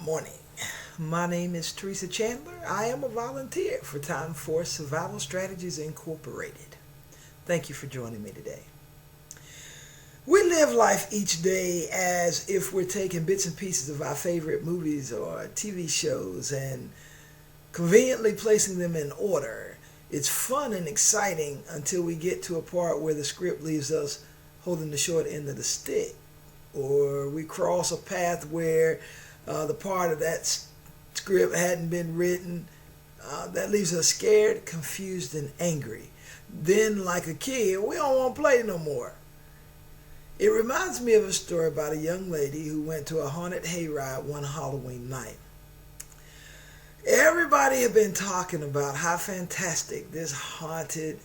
Morning. My name is Teresa Chandler. I am a volunteer for Time Force Survival Strategies Incorporated. Thank you for joining me today. We live life each day as if we're taking bits and pieces of our favorite movies or TV shows and conveniently placing them in order. It's fun and exciting until we get to a part where the script leaves us holding the short end of the stick, or we cross a path where the part of that script hadn't been written. That leaves us scared, confused, and angry. Then, like a kid, we don't want to play no more. It reminds me of a story about a young lady who went to a haunted hayride one Halloween night. Everybody had been talking about how fantastic this haunted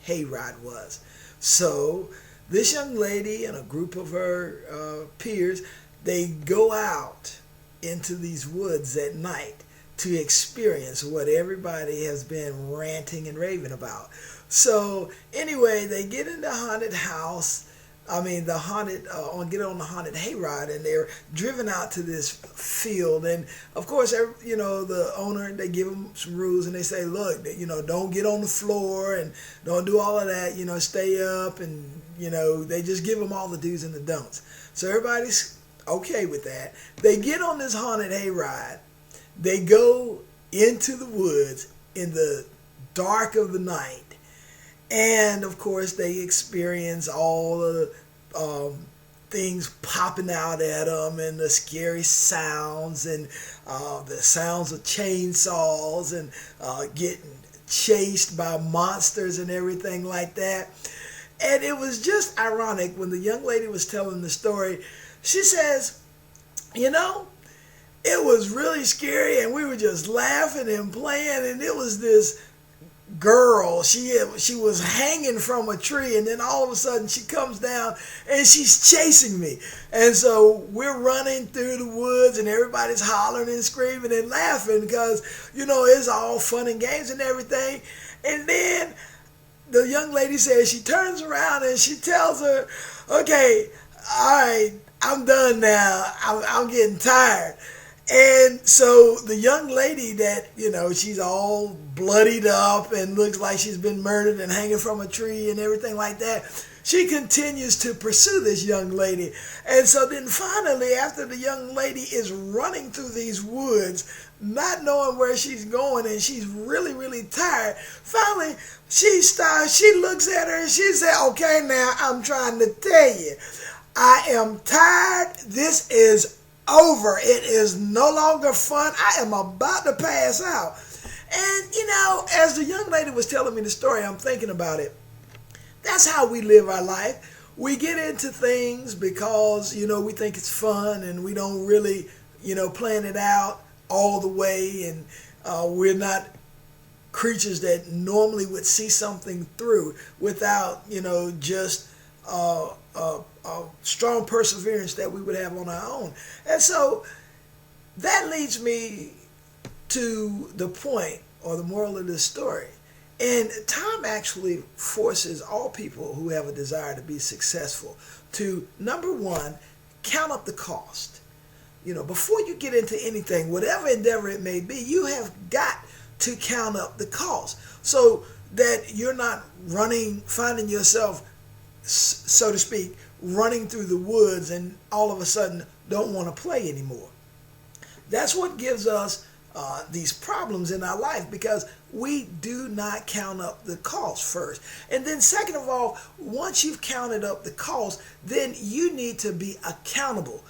hayride was. So, this young lady and a group of her peers, they go out into these woods at night to experience what everybody has been ranting and raving about. So anyway, they get in the haunted house. Get on the haunted hayride, and they're driven out to this field. And of course, the owner, they give them some rules, and they say, look, don't get on the floor and don't do all of that. Stay up, and they just give them all the do's and the don'ts. So everybody's okay with that. They get on this haunted hayride. They go into the woods in the dark of the night, and of course they experience all the things popping out at them, and the scary sounds, and the sounds of chainsaws, and getting chased by monsters and everything like that. And it was just ironic when the young lady was telling the story. She says, it was really scary, and we were just laughing and playing, and it was this girl. She was hanging from a tree, and then all of a sudden she comes down and she's chasing me. And so we're running through the woods, and everybody's hollering and screaming and laughing because, it's all fun and games and everything. And then the young lady says, she turns around and she tells her, okay, all right, I'm done now. I'm getting tired. And so the young lady that, she's all bloodied up and looks like she's been murdered and hanging from a tree and everything like that, she continues to pursue this young lady. And so then finally, after the young lady is running through these woods, not knowing where she's going, and she's really, really tired, finally she stops, she looks at her and she said, okay, now I'm trying to tell you, I am tired. This is over. It is no longer fun. I am about to pass out. And, as the young lady was telling me the story, I'm thinking about it. That's how we live our life. We get into things because, we think it's fun, and we don't really, plan it out all the way. And we're not creatures that normally would see something through without, just strong perseverance that we would have on our own. And so that leads me to the point, or the moral of this story. And time actually forces all people who have a desire to be successful to, number one, count up the cost. Before you get into anything, whatever endeavor it may be, you have got to count up the cost so that you're not finding yourself, so to speak, running through the woods and all of a sudden don't want to play anymore. That's what gives us these problems in our life, because we do not count up the cost first. And then second of all, once you've counted up the cost, then you need to be accountable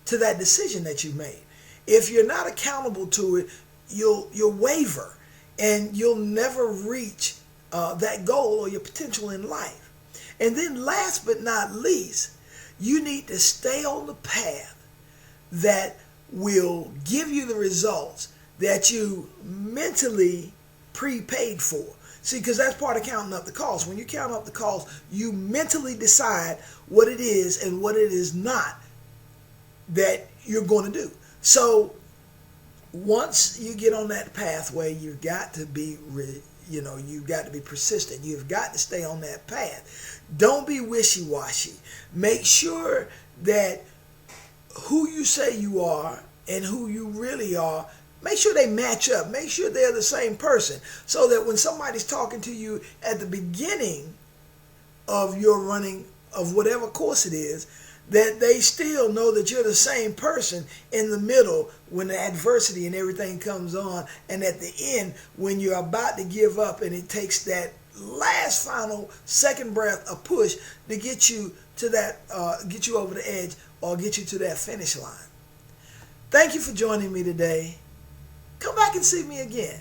to that decision that you made. If you're not accountable to it, you'll waver, and you'll never reach that goal or your potential in life. And then last but not least, you need to stay on the path that will give you the results that you mentally prepaid for. See, because that's part of counting up the cost. When you count up the cost, you mentally decide what it is and what it is not that you're going to do. So once you get on that pathway, you've got to be you've got to be persistent. You've got to stay on that path. Don't be wishy-washy. Make sure that who you say you are and who you really are, make sure they match up. Make sure they're the same person, so that when somebody's talking to you at the beginning of your running of whatever course it is, that they still know that you're the same person in the middle when the adversity and everything comes on, and at the end when you're about to give up and it takes that last final second breath, a push to get you to that, get you over the edge or get you to that finish line. Thank you for joining me today. Come back and see me again.